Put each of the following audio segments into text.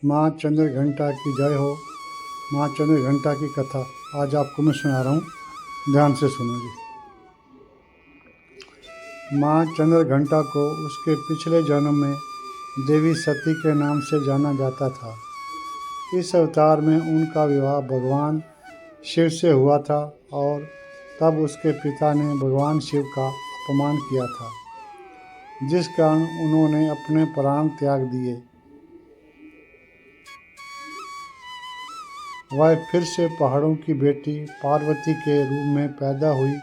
माँ चंद्र घंटा की जय हो। माँ चंद्र घंटा की कथा आज आपको मैं सुना रहा हूँ, ध्यान से सुनो जी। माँ चंद्र घंटा को उसके पिछले जन्म में देवी सती के नाम से जाना जाता था। इस अवतार में उनका विवाह भगवान शिव से हुआ था और तब उसके पिता ने भगवान शिव का अपमान किया था, जिस कारण उन्होंने अपने प्राण त्याग दिए। वह फिर से पहाड़ों की बेटी पार्वती के रूप में पैदा हुई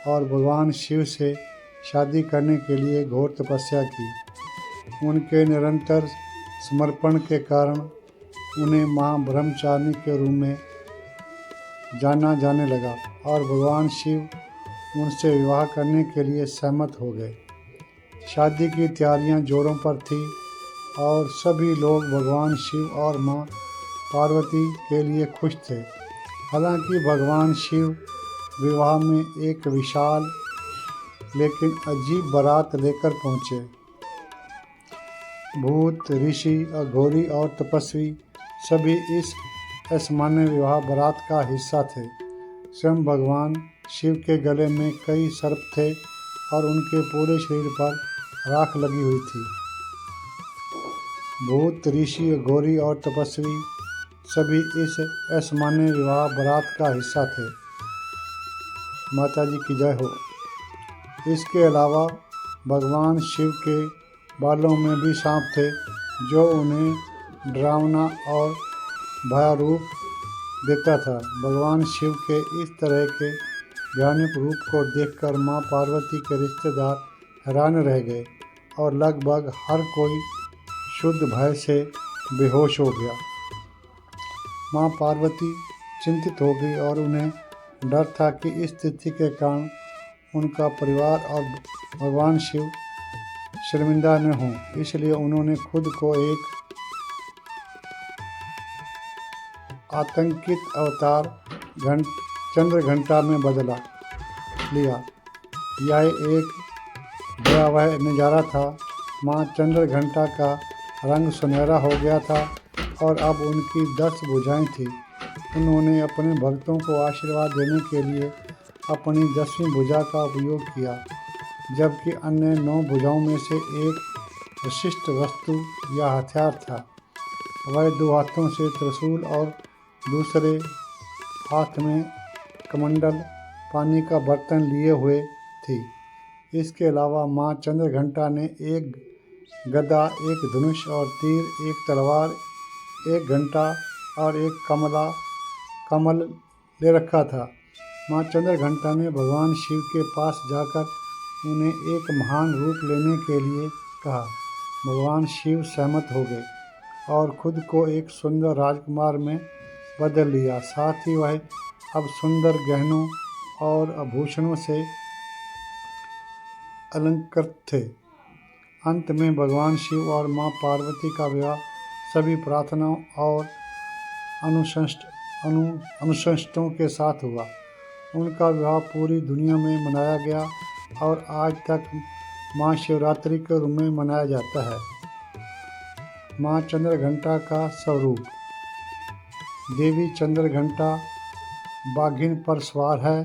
और भगवान शिव से शादी करने के लिए घोर तपस्या की। उनके निरंतर समर्पण के कारण उन्हें मां ब्रह्मचारिणी के रूप में जाना जाने लगा और भगवान शिव उनसे विवाह करने के लिए सहमत हो गए। शादी की तैयारियां जोरों पर थी और सभी लोग भगवान शिव और मां पार्वती के लिए खुश थे। हालांकि भगवान शिव विवाह में एक विशाल लेकिन अजीब बारात लेकर पहुंचे। भूत, ऋषि, अघोरी और तपस्वी सभी इस असामान्य विवाह बारात का हिस्सा थे। स्वयं भगवान शिव के गले में कई सर्प थे और उनके पूरे शरीर पर राख लगी हुई थी। भूत, ऋषि, अघोरी और तपस्वी सभी इस असामान्य विवाह बारात का हिस्सा थे। माता जी की जय हो। इसके अलावा भगवान शिव के बालों में भी सांप थे, जो उन्हें डरावना और भयारूप देता था। भगवान शिव के इस तरह के भयानक रूप को देखकर मां पार्वती के रिश्तेदार हैरान रह गए और लगभग हर कोई शुद्ध भय से बेहोश हो गया। मां पार्वती चिंतित हो गई और उन्हें डर था कि इस स्थिति के कारण उनका परिवार और भगवान शिव शर्मिंदा न हों। इसलिए उन्होंने खुद को एक आतंकित अवतार चंद्र घंटा में बदला लिया। यह एक भयावह नज़ारा था। मां चंद्र घंटा का रंग सुनहरा हो गया था और अब उनकी 10 भुजाएं थीं। उन्होंने अपने भक्तों को आशीर्वाद देने के लिए अपनी 10वीं भुजा का उपयोग किया, जबकि अन्य 9 भुजाओं में से एक विशिष्ट वस्तु या हथियार था। वह 2 हाथों से त्रिशूल और दूसरे हाथ में कमंडल पानी का बर्तन लिए हुए थी। इसके अलावा मां चंद्र घंटा ने एक गदा, एक धनुष और तीर, एक तलवार, एक घंटा और एक कमल ले रखा था। मां चंद्र घंटा ने भगवान शिव के पास जाकर उन्हें एक महान रूप लेने के लिए कहा। भगवान शिव सहमत हो गए और खुद को एक सुंदर राजकुमार में बदल लिया। साथ ही वह अब सुंदर गहनों और आभूषणों से अलंकृत थे। अंत में भगवान शिव और मां पार्वती का विवाह सभी प्रार्थनाओं और अनुष्ठानों के साथ हुआ। उनका विवाह पूरी दुनिया में मनाया गया और आज तक महाशिवरात्रि के रूप में मनाया जाता है। मां चंद्र घंटा का स्वरूप। देवी चंद्र घंटा बाघिन पर सवार है।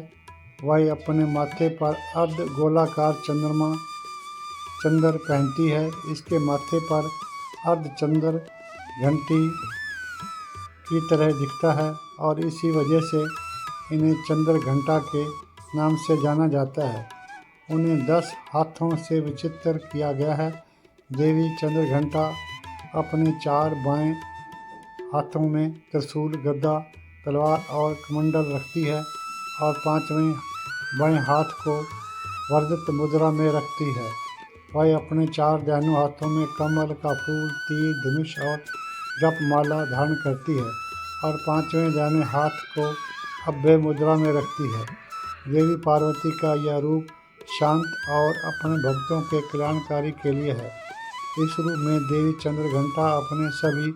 वह अपने माथे पर अर्ध गोलाकार चंद्र पहनती है। इसके माथे पर अर्ध चंद्र घंटी की तरह दिखता है और इसी वजह से इन्हें चंद्र घंटा के नाम से जाना जाता है। उन्हें 10 हाथों से विचित्र किया गया है। देवी चंद्र घंटा अपने 4 बाएं हाथों में त्रिशूल, गदा, तलवार और कमंडल रखती है और 5वें बाएं हाथ को वर्धित मुद्रा में रखती है। वह अपने 4 दाहिने हाथों में कमल का फूल, तीर, धनुष और जपमाला धारण करती है और 5वें दाहिने हाथ को अभय मुद्रा में रखती है। देवी पार्वती का यह रूप शांत और अपने भक्तों के कल्याणकारी के लिए है। इस रूप में देवी चंद्र घंटा अपने सभी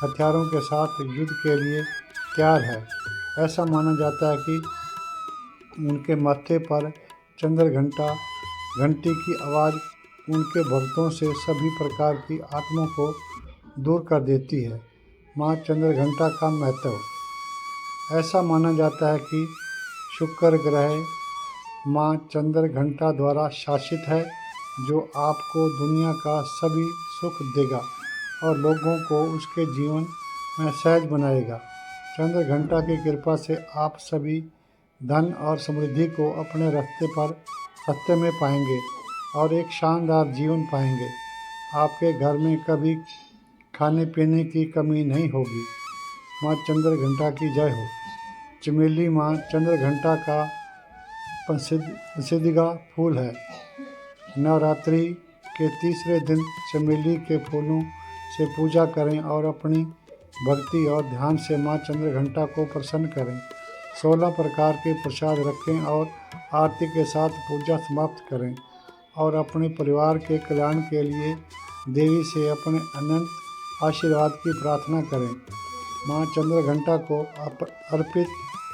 हथियारों के साथ युद्ध के लिए तैयार है। ऐसा माना जाता है कि उनके माथे पर चंद्र घंटी की आवाज़ उनके भक्तों से सभी प्रकार की आत्माओं को दूर कर देती है। माँ चंद्र घंटा का महत्व। ऐसा माना जाता है कि शुक्र ग्रह माँ चंद्र घंटा द्वारा शासित है, जो आपको दुनिया का सभी सुख देगा और लोगों को उसके जीवन में सहज बनाएगा। चंद्र घंटा की कृपा से आप सभी धन और समृद्धि को अपने रास्ते में पाएंगे और एक शानदार जीवन पाएंगे। आपके घर में कभी खाने पीने की कमी नहीं होगी। माँ चंद्र घंटा की जय हो। चमेली माँ चंद्र घंटा का पसंदीदा फूल है। नवरात्रि के तीसरे दिन चमेली के फूलों से पूजा करें और अपनी भक्ति और ध्यान से माँ चंद्र घंटा को प्रसन्न करें। 16 प्रकार के प्रसाद रखें और आरती के साथ पूजा समाप्त करें और अपने परिवार के कल्याण के लिए देवी से अपने अनंत आशीर्वाद की प्रार्थना करें। माँ चंद्र घंटा को अर्पित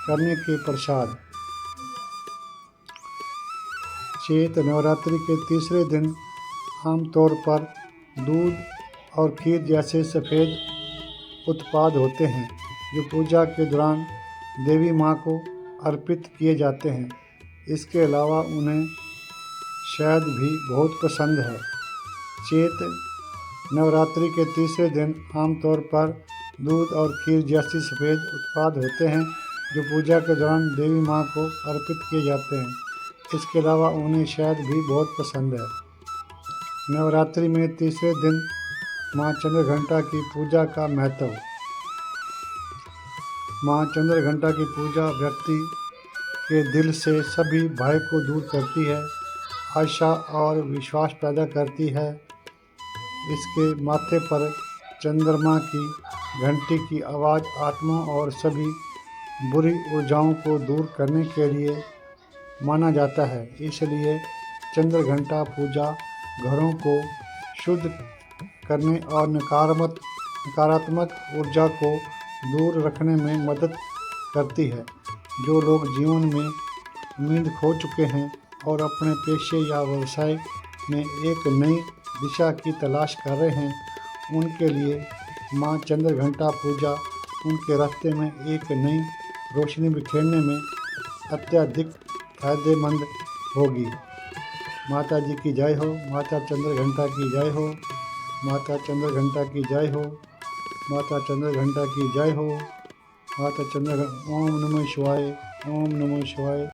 करने के प्रसाद। चैत्र नवरात्रि के तीसरे दिन आमतौर पर दूध और खीर जैसे सफ़ेद उत्पाद होते हैं, जो पूजा के दौरान देवी माँ को अर्पित किए जाते हैं। इसके अलावा उन्हें शहद भी बहुत पसंद है। चैत्र नवरात्रि के तीसरे दिन आमतौर पर दूध और खीर जैसे सफ़ेद उत्पाद होते हैं, जो पूजा के दौरान देवी माँ को अर्पित किए जाते हैं। इसके अलावा उन्हें शहद भी बहुत पसंद है। नवरात्रि में तीसरे दिन माँ चंद्र घंटा की पूजा का महत्व। माँ चंद्र घंटा की पूजा व्यक्ति के दिल से सभी भय को दूर करती है, आशा और विश्वास पैदा करती है। इसके माथे पर चंद्रमा की घंटी की आवाज़ आत्मा और सभी बुरी ऊर्जाओं को दूर करने के लिए माना जाता है। इसलिए चंद्र घंटा पूजा घरों को शुद्ध करने और नकारात्मक ऊर्जा को दूर रखने में मदद करती है। जो लोग जीवन में उम्मीद खो चुके हैं और अपने पेशे या व्यवसाय में एक नई दिशा की तलाश कर रहे हैं, उनके लिए माँ चंद्र घंटा पूजा उनके रास्ते में एक नई रोशनी बिखेरने में अत्यधिक फायदेमंद होगी। माता जी की जय हो। माता चंद्र घंटा की जय हो। माता चंद्र घंटा की जय हो। माता चंद्र घंटा की जय हो। माता चंद्र ओम नमः शिवाय। ओम नमः शिवाय।